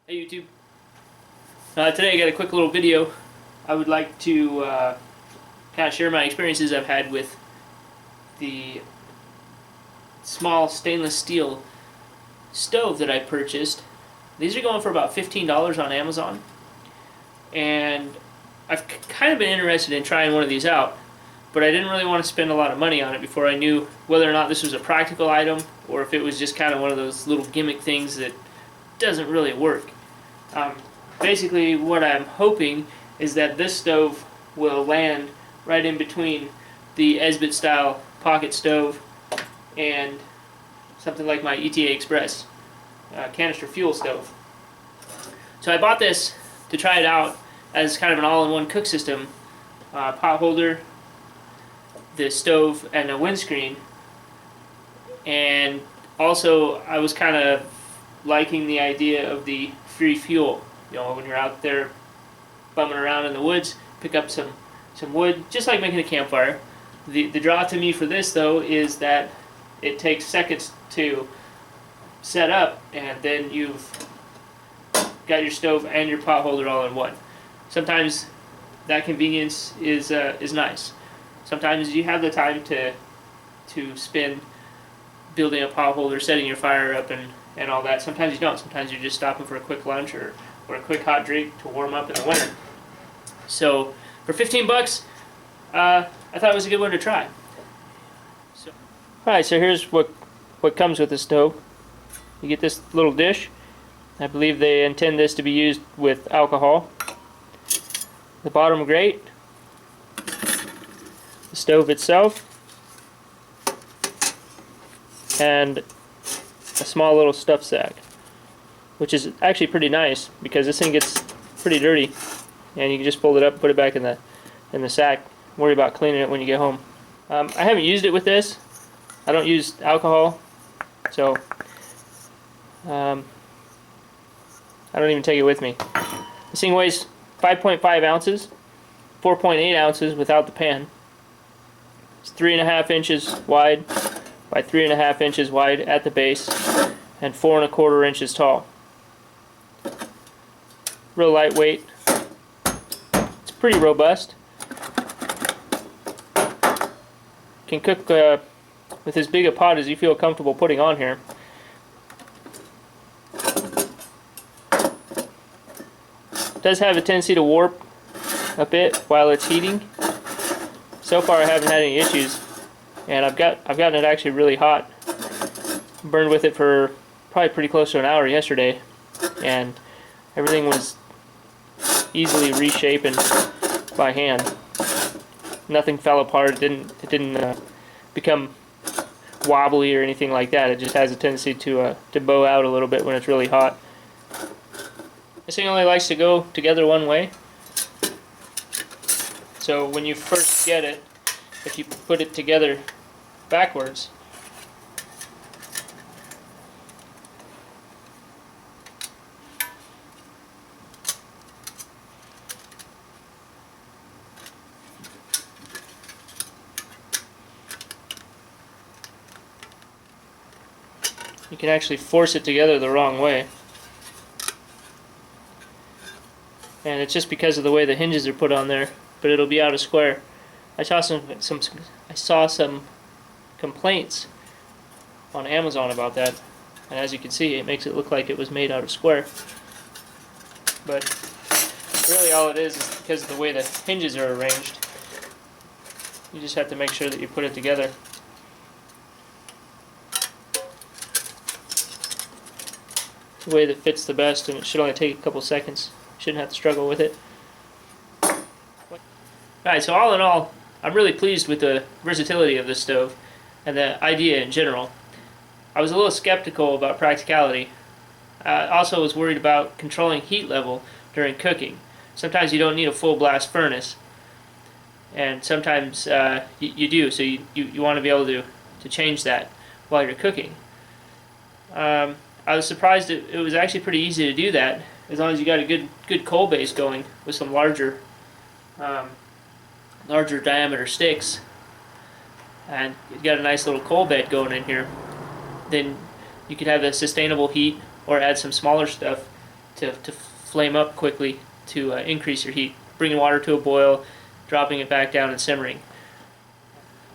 Hey YouTube. Today I got a quick little video. I would like to kind of share my experiences I've had with the small stainless steel stove that I purchased. These are going for about $15 on Amazon, and I've kind of been interested in trying one of these out, but I didn't really want to spend a lot of money on it before I knew whether or not this was a practical item or if it was just kind of one of those little gimmick things that doesn't really work. Basically, what I'm hoping is that this stove will land right in between the Esbit style pocket stove and something like my ETA Express canister fuel stove. So I bought this to try it out as kind of an all-in-one cook system, pot holder, the stove, and a windscreen. And also, I was kind of liking the idea of the free fuel. You know, when you're out there bumming around in the woods, pick up some wood, just like making a campfire. The draw to me for this, though, is that it takes seconds to set up, and then you've got your stove and your pot holder all in one. Sometimes that convenience is nice. Sometimes you have the time to spend building a pot holder, setting your fire up, and all that. Sometimes you don't. Sometimes you're just stopping for a quick lunch or a quick hot drink to warm up in the winter. So for 15 bucks, I thought it was a good one to try. Alright, so here's what comes with the stove. You get this little dish. I believe they intend this to be used with alcohol. The bottom grate, the stove itself, and a small little stuff sack, which is actually pretty nice because this thing gets pretty dirty, and you can just fold it up, put it back in the sack. Worry about cleaning it when you get home. I haven't used it with this. I don't use alcohol, so I don't even take it with me. This thing weighs 5.5 ounces, 4.8 ounces without the pan. It's 3.5 inches wide by 3.5 inches wide at the base, and 4.25 inches tall. Real lightweight. It's pretty robust. Can cook with as big a pot as you feel comfortable putting on here. It does have a tendency to warp a bit while it's heating. So far I haven't had any issues, and I've gotten it actually really hot. Burned with it for probably pretty close to an hour yesterday, and everything was easily reshapen by hand. Nothing fell apart. It didn't become wobbly or anything like that. It just has a tendency to bow out a little bit when it's really hot. This thing only likes to go together one way. So when you first get it, if you put it together backwards, you can actually force it together the wrong way. And it's just because of the way the hinges are put on there, but it'll be out of square. I saw some complaints on Amazon about that, and as you can see, it makes it look like it was made out of square. But really all it is because of the way the hinges are arranged. You just have to make sure that you put it together. It's the way that fits the best, and it should only take a couple seconds. You shouldn't have to struggle with it. Alright, so all in all, I'm really pleased with the versatility of this stove and the idea in general. I was a little skeptical about practicality. I also was worried about controlling heat level during cooking. Sometimes you don't need a full blast furnace, and sometimes you do, so you want to be able to change that while you're cooking. I was surprised it was actually pretty easy to do that, as long as you got a good coal base going with some larger diameter sticks, and you've got a nice little coal bed going in here. Then you could have a sustainable heat or add some smaller stuff to flame up quickly to increase your heat, bringing water to a boil, dropping it back down and simmering.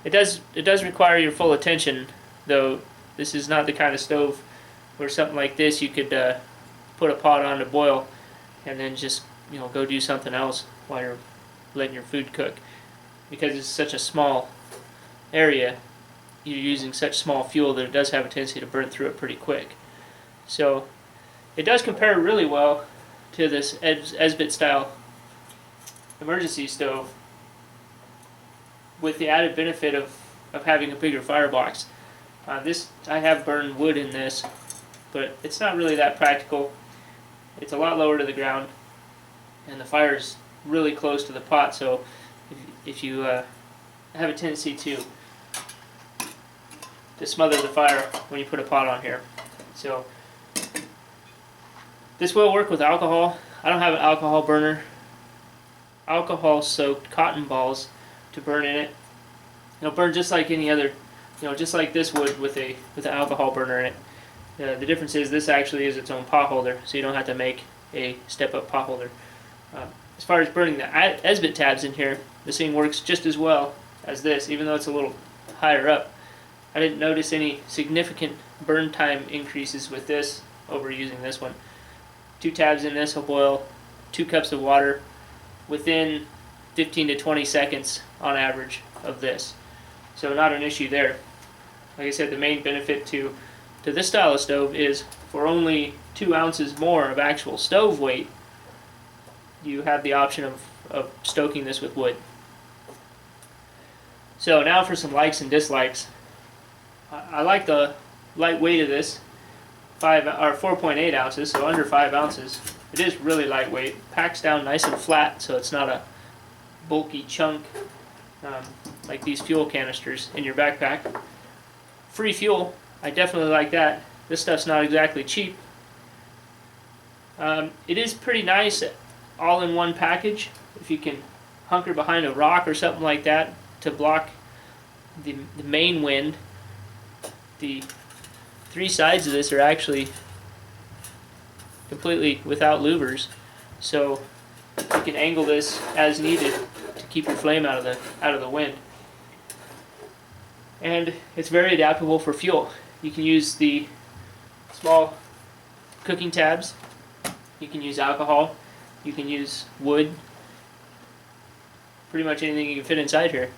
It does require your full attention, though. This is not the kind of stove where something like this you could put a pot on to boil and then just go do something else while you're letting your food cook. Because it's such a small area, you're using such small fuel that it does have a tendency to burn through it pretty quick. So it does compare really well to this Esbit style emergency stove, with the added benefit of having a bigger firebox. I have burned wood in this, but it's not really that practical. It's a lot lower to the ground, and the fire's really close to the pot, so if you have a tendency to smother the fire when you put a pot on here. So this will work with alcohol. I don't have an alcohol burner. Alcohol soaked cotton balls to burn in it. It'll burn just like any other, just like this would with an alcohol burner in it. The difference is this actually is its own pot holder, so you don't have to make a step-up pot holder. As far as burning the Esbit tabs in here, this thing works just as well as this, even though it's a little higher up. I didn't notice any significant burn time increases with this over using this one. 2 tabs in this will boil 2 cups of water within 15 to 20 seconds on average of this. So not an issue there. Like I said, the main benefit to this style of stove is for only 2 ounces more of actual stove weight, you have the option of stoking this with wood. So now for some likes and dislikes. I like the light weight of this, 4.8 ounces, so under 5 ounces. It is really lightweight, packs down nice and flat, so it's not a bulky chunk like these fuel canisters in your backpack. Free fuel, I definitely like that. This stuff's not exactly cheap. It is pretty nice all in one package. If you can hunker behind a rock or something like that to block the main wind. The 3 sides of this are actually completely without louvers, so you can angle this as needed to keep your flame out of the wind. And it's very adaptable for fuel. You can use the small cooking tabs, you can use alcohol, you can use wood, pretty much anything you can fit inside here.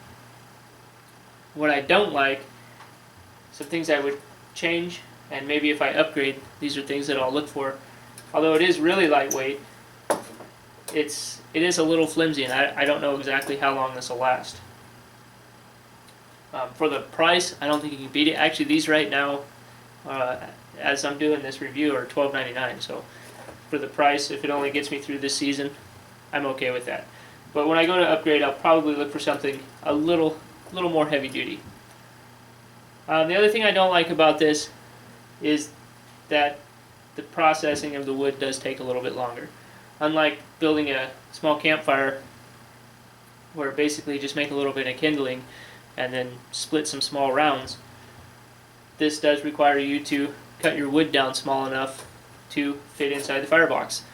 What I don't like, some things I would change, and maybe if I upgrade, these are things that I'll look for. Although it is really lightweight, it is a little flimsy, and I don't know exactly how long this will last. For the price, I don't think you can beat it. Actually, these right now, as I'm doing this review, are $12.99. So for the price, if it only gets me through this season, I'm okay with that. But when I go to upgrade, I'll probably look for something a little more heavy duty. The other thing I don't like about this is that the processing of the wood does take a little bit longer. Unlike building a small campfire where basically you just make a little bit of kindling and then split some small rounds, this does require you to cut your wood down small enough to fit inside the firebox.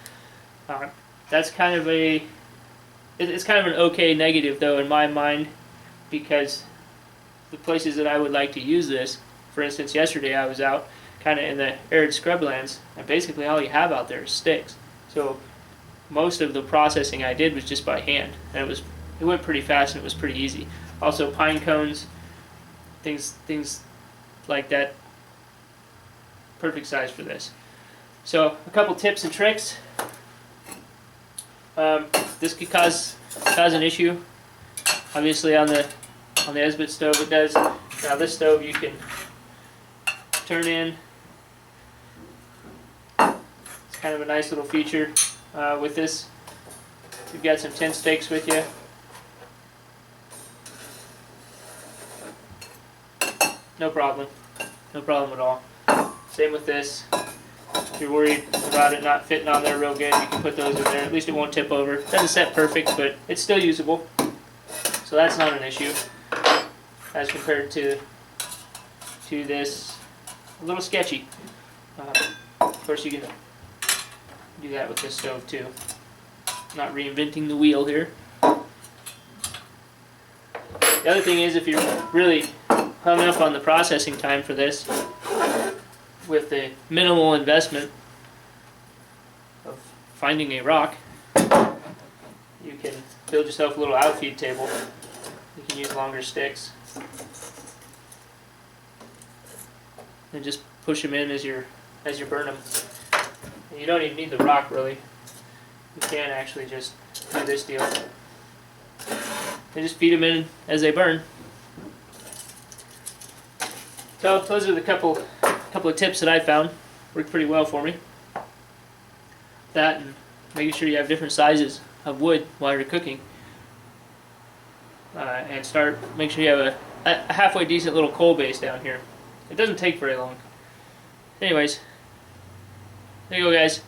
That's kind of it's kind of an okay negative though in my mind, because the places that I would like to use this, for instance, yesterday I was out kind of in the arid scrublands, and basically all you have out there is sticks. So most of the processing I did was just by hand, and it went pretty fast and it was pretty easy. Also pine cones, things like that, perfect size for this. So a couple tips and tricks. This could cause an issue. Obviously on the Esbit stove it does. Now this stove you can turn in. It's kind of a nice little feature. With this, you've got some tent stakes with you. No problem at all. Same with this. If you're worried about it not fitting on there real good, you can put those in there. At least it won't tip over. It doesn't set perfect, but it's still usable. So that's not an issue as compared to this. A little sketchy. Of course, you can Do that with this stove too. Not reinventing the wheel here. The other thing is, if you're really hung up on the processing time for this, with the minimal investment of finding a rock, you can build yourself a little outfeed table. You can use longer sticks and just push them in as you burn them. And you don't even need the rock really. You can actually just do this deal and just feed them in as they burn. So those are the couple of tips that I found work pretty well for me. That and making sure you have different sizes of wood while you're cooking, and make sure you have a halfway decent little coal base down here. It doesn't take very long. Anyways, there you go, guys.